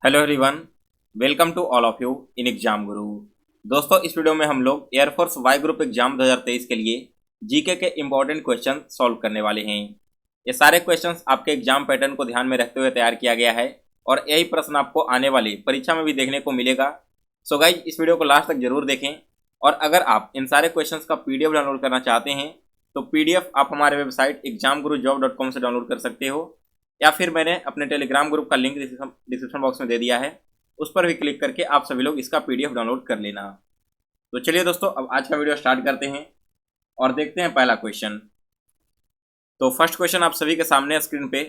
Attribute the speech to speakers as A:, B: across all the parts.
A: Hello everyone, welcome to all of you in Exam Guru. दोस्तों, इस video में हम लोग एयरफोर्स वाई ग्रुप एग्जाम 2023 के लिए जीके के इंपॉर्टेंट क्वेश्चन सॉल्व करने वाले हैं। ये सारे क्वेश्चंस आपके एग्जाम पैटर्न को ध्यान में रखते हुए तैयार किया गया है और यही प्रश्न आपको आने वाली परीक्षा में भी देखने को मिलेगा। सो गाइज, इस वीडियो को लास्ट तक जरूर देखें और अगर आप इन सारे क्वेश्चन का PDF डाउनलोड करना चाहते हैं तो PDF आप हमारे वेबसाइट examgurujob.com से डाउनलोड कर सकते हो या फिर मैंने अपने टेलीग्राम ग्रुप का लिंक डिस्क्रिप्शन बॉक्स में दे दिया है, उस पर भी क्लिक करके आप सभी लोग इसका PDF डाउनलोड कर लेना। तो चलिए दोस्तों, अब आज का वीडियो स्टार्ट करते हैं और देखते हैं पहला क्वेश्चन। तो फर्स्ट क्वेश्चन आप सभी के सामने स्क्रीन पे,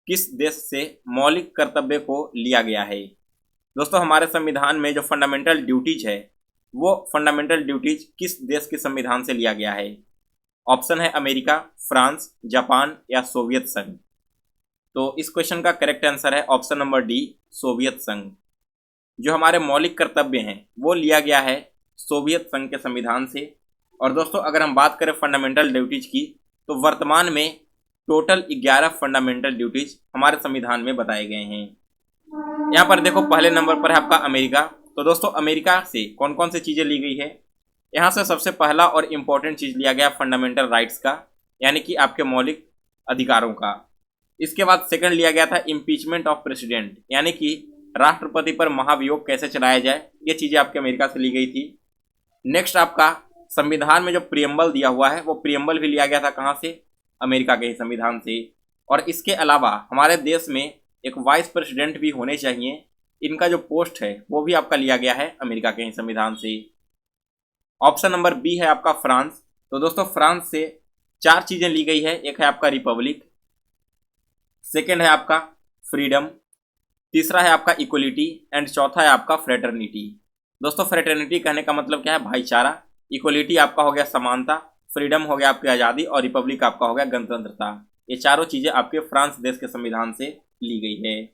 A: किस देश से मौलिक कर्तव्य को लिया गया है। दोस्तों, हमारे संविधान में जो फंडामेंटल ड्यूटीज है वो फंडामेंटल ड्यूटीज किस देश के संविधान से लिया गया है। ऑप्शन है अमेरिका, फ्रांस, जापान या सोवियत संघ। तो इस क्वेश्चन का करेक्ट आंसर है ऑप्शन नंबर डी, सोवियत संघ। जो हमारे मौलिक कर्तव्य हैं वो लिया गया है सोवियत संघ के संविधान से। और दोस्तों, अगर हम बात करें फंडामेंटल ड्यूटीज की तो वर्तमान में टोटल 11 फंडामेंटल ड्यूटीज हमारे संविधान में बताए गए हैं। यहाँ पर देखो, पहले नंबर पर है आपका अमेरिका। तो दोस्तों, अमेरिका से कौन कौन सी चीज़ें ली गई है। यहाँ से सबसे पहला और इम्पोर्टेंट चीज़ लिया गया फंडामेंटल राइट्स का, यानी कि आपके मौलिक अधिकारों का। इसके बाद सेकंड लिया गया था इम्पीचमेंट ऑफ प्रेसिडेंट, यानी कि राष्ट्रपति पर महाभियोग कैसे चलाया जाए, ये चीज़ें आपके अमेरिका से ली गई थी। नेक्स्ट आपका संविधान में जो प्रियम्बल दिया हुआ है वो प्रियम्बल भी लिया गया था कहाँ से, अमेरिका के ही संविधान से। और इसके अलावा हमारे देश में एक वाइस प्रेसिडेंट भी होने चाहिए, इनका जो पोस्ट है वो भी आपका लिया गया है अमेरिका के ही संविधान से। ऑप्शन नंबर बी है आपका फ्रांस। तो दोस्तों, फ्रांस से 4 चीज़ें ली गई है। एक है आपका रिपब्लिक, सेकेंड है आपका फ्रीडम, तीसरा है आपका इक्वलिटी एंड चौथा है आपका फ्रेटर्निटी। दोस्तों, फ्रेटर्निटी कहने का मतलब क्या है, भाईचारा। इक्वलिटी आपका हो गया समानता, फ्रीडम हो गया आपकी आज़ादी और रिपब्लिक आपका हो गया गणतंत्रता। ये चारों चीज़ें आपके फ्रांस देश के संविधान से ली गई है।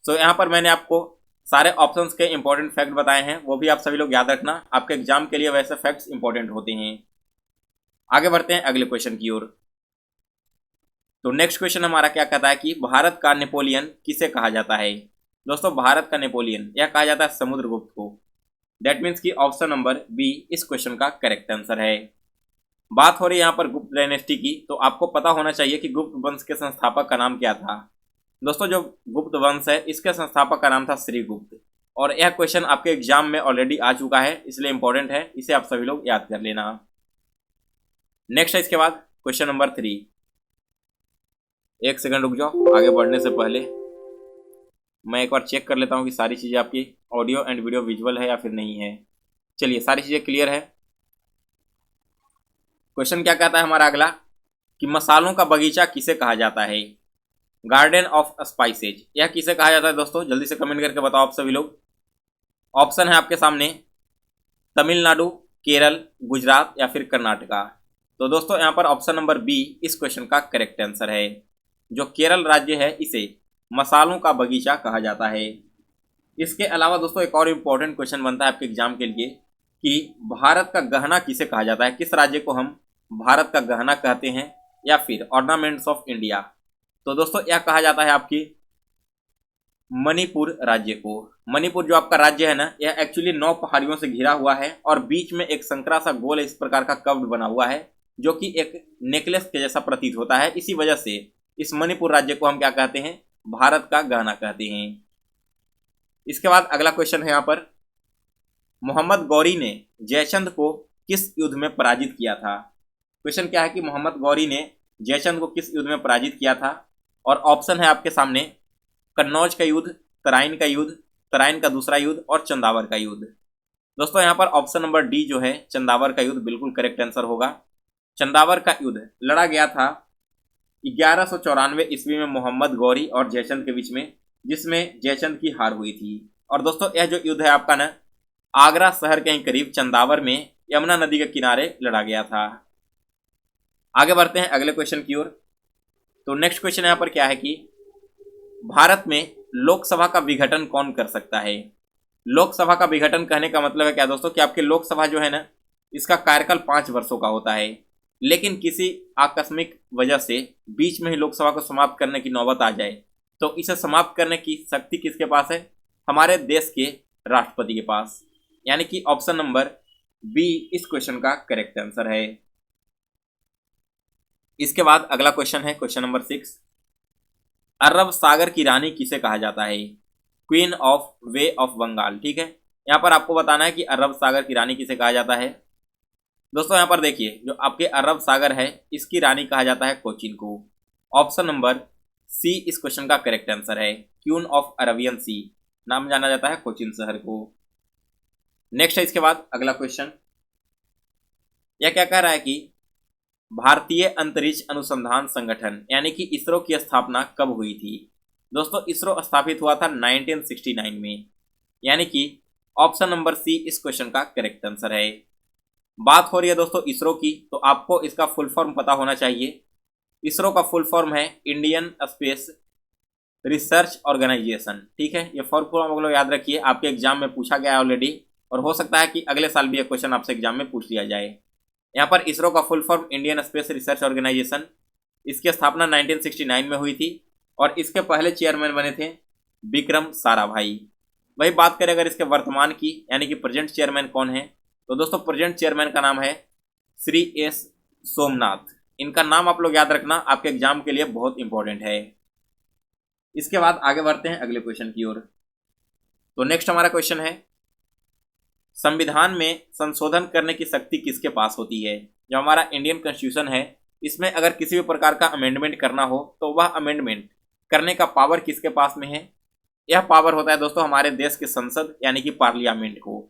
A: सो यहाँ पर मैंने आपको सारे ऑप्शंस के इंपॉर्टेंट फैक्ट बताए हैं, वो भी आप सभी लोग याद रखना, आपके एग्जाम के लिए वैसे फैक्ट्स इंपॉर्टेंट होते हैं। आगे बढ़ते हैं अगले क्वेश्चन की ओर। तो नेक्स्ट क्वेश्चन हमारा क्या कहता है कि भारत का नेपोलियन किसे कहा जाता है। दोस्तों, भारत का नेपोलियन यह कहा जाता है समुद्रगुप्त को। दैट मीन्स कि ऑप्शन नंबर बी इस क्वेश्चन का करेक्ट आंसर है। बात हो रही है यहाँ पर गुप्त डायनेस्टी की, तो आपको पता होना चाहिए कि गुप्त वंश के संस्थापक का नाम क्या था। दोस्तों, जो गुप्त वंश है इसके संस्थापक का नाम था श्रीगुप्त। और यह क्वेश्चन आपके एग्जाम में ऑलरेडी आ चुका है, इसलिए इंपॉर्टेंट है, इसे आप सभी लोग याद कर लेना। नेक्स्ट है इसके बाद क्वेश्चन नंबर 3। एक सेकंड रुक जाओ, आगे बढ़ने से पहले मैं एक बार चेक कर लेता हूँ कि सारी चीज़ें आपकी ऑडियो एंड वीडियो विजुअल है या फिर नहीं है। चलिए, सारी चीज़ें क्लियर है। क्वेश्चन क्या कहता है हमारा अगला कि मसालों का बगीचा किसे कहा जाता है। गार्डन ऑफ स्पाइसेज, यह किसे कहा जाता है। दोस्तों, जल्दी से कमेंट करके बताओ आप सभी लोग। ऑप्शन है आपके सामने तमिलनाडु, केरल, गुजरात या फिर कर्नाटका। तो दोस्तों, यहाँ पर ऑप्शन नंबर बी इस क्वेश्चन का करेक्ट आंसर है। जो केरल राज्य है इसे मसालों का बगीचा कहा जाता है। इसके अलावा दोस्तों, एक और इम्पोर्टेंट क्वेश्चन बनता है आपके एग्जाम के लिए कि भारत का गहना किसे कहा जाता है। किस राज्य को हम भारत का गहना कहते हैं या फिर ऑर्नामेंट्स ऑफ इंडिया। तो दोस्तों, यह कहा जाता है आपकी मणिपुर राज्य को। मणिपुर जो आपका राज्य है ना, यह एक्चुअली 9 पहाड़ियों से घिरा हुआ है और बीच में एक संकरा सा गोल इस प्रकार का कर्व बना हुआ है जो कि एक नेकलेस के जैसा प्रतीत होता है। इसी वजह से इस मणिपुर राज्य को हम क्या कहते हैं, भारत का गहना कहते हैं। इसके बाद अगला क्वेश्चन है यहाँ पर, मोहम्मद गौरी ने जयचंद को किस युद्ध में पराजित किया था। क्वेश्चन क्या है कि मोहम्मद गौरी ने जयचंद को किस युद्ध में पराजित किया था। और ऑप्शन है आपके सामने कन्नौज का युद्ध, तराइन का युद्ध, तराइन का दूसरा युद्ध और चंदावर का युद्ध। दोस्तों, यहाँ पर ऑप्शन नंबर डी जो है चंदावर का युद्ध बिल्कुल करेक्ट आंसर होगा। चंदावर का युद्ध लड़ा गया था 1194 ईस्वी में मोहम्मद गौरी और जयचंद के बीच में, जिसमें जयचंद की हार हुई थी। और दोस्तों, यह जो युद्ध है आपका ना, आगरा शहर के करीब चंदावर में यमुना नदी के किनारे लड़ा गया था। आगे बढ़ते हैं अगले क्वेश्चन की ओर। तो नेक्स्ट क्वेश्चन यहाँ पर क्या है कि भारत में लोकसभा का विघटन कौन कर सकता है। लोकसभा का विघटन कहने का मतलब है क्या दोस्तों, कि आपकी लोकसभा जो है ना, इसका कार्यकाल 5 वर्षों का होता है, लेकिन किसी आकस्मिक वजह से बीच में ही लोकसभा को समाप्त करने की नौबत आ जाए तो इसे समाप्त करने की शक्ति किसके पास है, हमारे देश के राष्ट्रपति के पास, यानी कि ऑप्शन नंबर बी इस क्वेश्चन का करेक्ट आंसर है। इसके बाद अगला क्वेश्चन है क्वेश्चन नंबर 6। अरब सागर की रानी किसे कहा जाता है? Queen of way of Bengal. ठीक है, यहाँ पर आपको बताना है कि अरब सागर की रानी किसे कहा जाता है। दोस्तों यहाँ पर देखिए, जो आपके अरब सागर है इसकी रानी कहा जाता है कोचीन को। ऑप्शन नंबर सी इस क्वेश्चन का करेक्ट आंसर है। क्वीन ऑफ अरेबियन सी नाम जाना जाता है कोचीन शहर को। नेक्स्ट है इसके बाद अगला क्वेश्चन, यह क्या कह रहा है कि भारतीय अंतरिक्ष अनुसंधान संगठन यानी कि इसरो की स्थापना कब हुई थी? दोस्तों इसरो स्थापित हुआ था 1969 में, यानी कि ऑप्शन नंबर सी इस क्वेश्चन का करेक्ट आंसर है। बात हो रही है दोस्तों इसरो की, तो आपको इसका फुल फॉर्म पता होना चाहिए। इसरो का फुल फॉर्म है इंडियन स्पेस रिसर्च ऑर्गेनाइजेशन। ठीक है, ये फुल फॉर्म लोग याद रखिए, आपके एग्जाम में पूछा गया है ऑलरेडी, और हो सकता है कि अगले साल भी ये क्वेश्चन आपसे एग्जाम में पूछ लिया जाए। यहाँ पर इसरो का full form Indian Space Research Organisation, इसकी स्थापना 1969 में हुई थी, और इसके पहले चेयरमैन बने थे विक्रम साराभाई। वही बात करें अगर इसके वर्तमान की, यानी कि प्रेजेंट चेयरमैन कौन है, तो दोस्तों प्रेजेंट चेयरमैन का नाम है श्री एस सोमनाथ। इनका नाम आप लोग याद रखना, आपके एग्जाम के लिए बहुत इंपॉर्टेंट है। इसके बाद आगे बढ़ते हैं अगले क्वेश्चन की ओर। तो नेक्स्ट हमारा क्वेश्चन है, संविधान में संशोधन करने की शक्ति किसके पास होती है? जो हमारा इंडियन कॉन्स्टिट्यूशन है, इसमें अगर किसी भी प्रकार का अमेंडमेंट करना हो तो वह अमेंडमेंट करने का पावर किसके पास में है? यह पावर होता है दोस्तों हमारे देश के संसद यानी कि पार्लियामेंट को।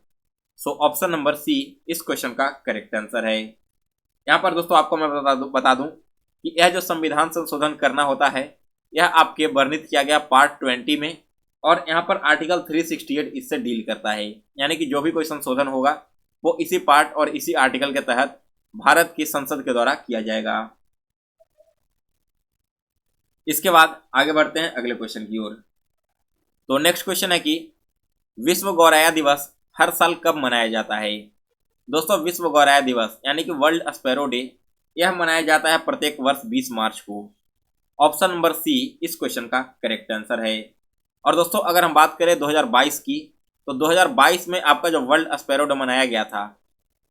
A: सो ऑप्शन नंबर सी इस क्वेश्चन का करेक्ट आंसर है। यहाँ पर दोस्तों आपको मैं बता दूं कि यह जो संविधान संशोधन करना होता है, यह आपके वर्णित किया गया पार्ट 20 में, और यहाँ पर आर्टिकल 368 इससे डील करता है, यानी कि जो भी कोई संशोधन होगा वो इसी पार्ट और इसी आर्टिकल के तहत भारत की संसद के द्वारा किया जाएगा। इसके बाद आगे बढ़ते हैं अगले क्वेश्चन की ओर। तो नेक्स्ट क्वेश्चन है कि विश्व गौरैया दिवस हर साल कब मनाया जाता है? दोस्तों विश्व गौरैया दिवस यानी कि वर्ल्ड स्पैरो डे, यह मनाया जाता है प्रत्येक वर्ष 20 मार्च को। ऑप्शन नंबर सी इस क्वेश्चन का करेक्ट आंसर है। और दोस्तों अगर हम बात करें 2022 की, तो 2022 में आपका जो वर्ल्ड स्पैरो डे मनाया गया था,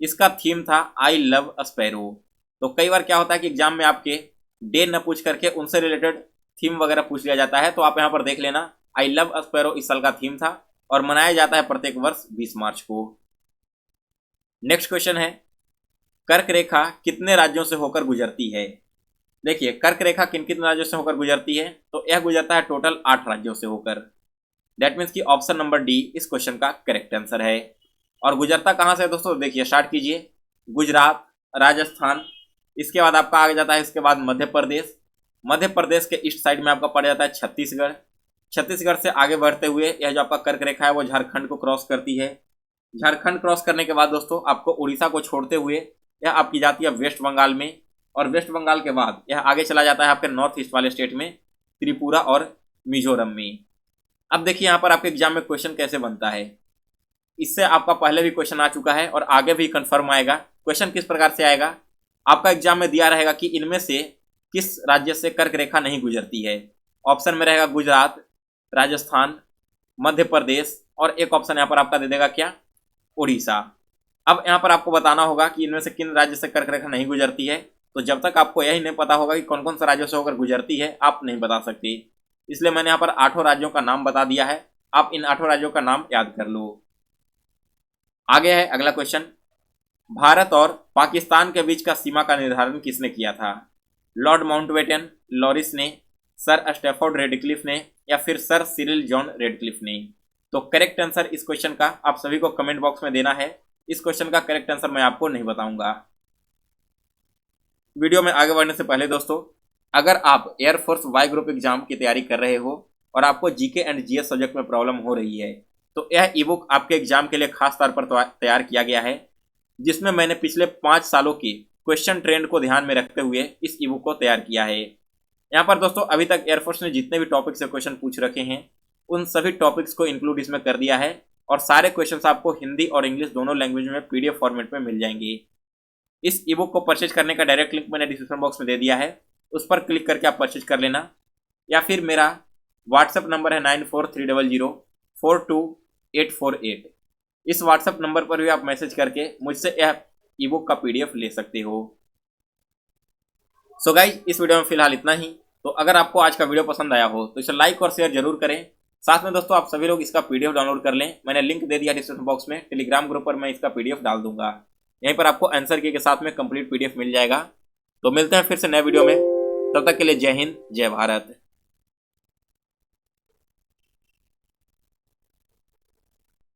A: इसका थीम था आई लव स्पैरो। तो कई बार क्या होता है कि एग्जाम में आपके डे न पूछ करके उनसे रिलेटेड थीम वगैरह पूछ लिया जाता है, तो आप यहाँ पर देख लेना, आई लव स्पैरो इस साल का थीम था और मनाया जाता है प्रत्येक वर्ष 20 मार्च को। नेक्स्ट क्वेश्चन है, कर्क रेखा कितने राज्यों से होकर गुजरती है? देखिए कर्क रेखा किन किन राज्यों से होकर गुजरती है, तो यह गुजरता है टोटल 8 राज्यों से होकर। दैट मीन्स कि ऑप्शन नंबर डी इस क्वेश्चन का करेक्ट आंसर है। और गुजरता कहाँ से है दोस्तों? देखिए स्टार्ट कीजिए, गुजरात, राजस्थान, इसके बाद आपका आगे जाता है, इसके बाद मध्य प्रदेश, मध्य प्रदेश के ईस्ट साइड में आपका पड़ जाता है छत्तीसगढ़, छत्तीसगढ़ से आगे बढ़ते हुए यह जो आपका कर्क रेखा है वो झारखंड को क्रॉस करती है। झारखंड क्रॉस करने के बाद दोस्तों आपको उड़ीसा को छोड़ते हुए यह आपकी जाती है वेस्ट बंगाल में, और वेस्ट बंगाल के बाद यह आगे चला जाता है आपके नॉर्थ ईस्ट वाले स्टेट में, त्रिपुरा और मिजोरम में। अब देखिए यहाँ पर आपके एग्जाम में क्वेश्चन कैसे बनता है, इससे आपका पहले भी क्वेश्चन आ चुका है और आगे भी कंफर्म आएगा। क्वेश्चन किस प्रकार से आएगा, आपका एग्जाम में दिया रहेगा कि इनमें से किस राज्य से कर्क रेखा नहीं गुजरती है। ऑप्शन में रहेगा गुजरात, राजस्थान, मध्य प्रदेश, और एक ऑप्शन यहाँ पर आपका दे देगा क्या, उड़ीसा। अब यहाँ पर आपको बताना होगा कि इनमें से किन राज्य से कर्क रेखा नहीं गुजरती है, तो जब तक आपको यही नहीं पता होगा कि कौन कौन से राज्यों से होकर गुजरती है आप नहीं बता सकते। इसलिए मैंने यहाँ पर 8 राज्यों का नाम बता दिया है, आप इन 8 राज्यों का नाम याद कर लो। आगे है अगला क्वेश्चन, भारत और पाकिस्तान के बीच का सीमा का निर्धारण किसने किया था? लॉर्ड माउंटबेटन, लॉरिस ने, सर स्टैफोर्ड रेडक्लिफ ने, या फिर सर सिरिल जॉन रेडक्लिफ ने? तो करेक्ट आंसर इस क्वेश्चन का आप सभी को कमेंट बॉक्स में देना है। इस क्वेश्चन का करेक्ट आंसर मैं आपको नहीं बताऊंगा। वीडियो में आगे बढ़ने से पहले दोस्तों, अगर आप एयरफोर्स वाई ग्रुप एग्जाम की तैयारी कर रहे हो और आपको जीके एंड जीएस सब्जेक्ट में प्रॉब्लम हो रही है, तो यह ई बुक आपके एग्जाम के लिए खास तौर पर तैयार किया गया है, जिसमें मैंने पिछले 5 सालों की क्वेश्चन ट्रेंड को ध्यान में रखते हुए इस ई बुक को तैयार किया है। यहाँ पर दोस्तों अभी तक एयरफोर्स ने जितने भी टॉपिक से क्वेश्चन पूछ रखे हैं उन सभी टॉपिक्स को इंक्लूड इसमें कर दिया है, और सारे क्वेश्चंस आपको हिंदी और इंग्लिश दोनों लैंग्वेज में पीडीएफ फॉर्मेट में मिल जाएंगे। इस ई बुक को परचेज करने का डायरेक्ट लिंक मैंने डिस्क्रिप्शन बॉक्स में दे दिया है, उस पर क्लिक करके आप परचेज कर लेना, या फिर मेरा व्हाट्सएप नंबर है 42848। इस व्हाट्सएप नंबर पर भी आप मैसेज करके मुझसे यह ई बुक का PDF ले सकते हो। सो गाइज, इस वीडियो में फिलहाल इतना ही। तो अगर आपको आज का वीडियो पसंद आया हो तो इसे लाइक और शेयर जरूर करें। साथ में दोस्तों आप सभी लोग इसका PDF डाउनलोड कर लें। मैंने लिंक दे दिया डिस्क्रिप्शन बॉक्स में, टेलीग्राम ग्रुप पर मैं इसका PDF डाल दूंगा। यहीं पर आपको आंसर की के साथ में कंप्लीट PDF मिल जाएगा। तो मिलते हैं फिर से नए वीडियो में, तब तक के लिए जय हिंद, जय भारत।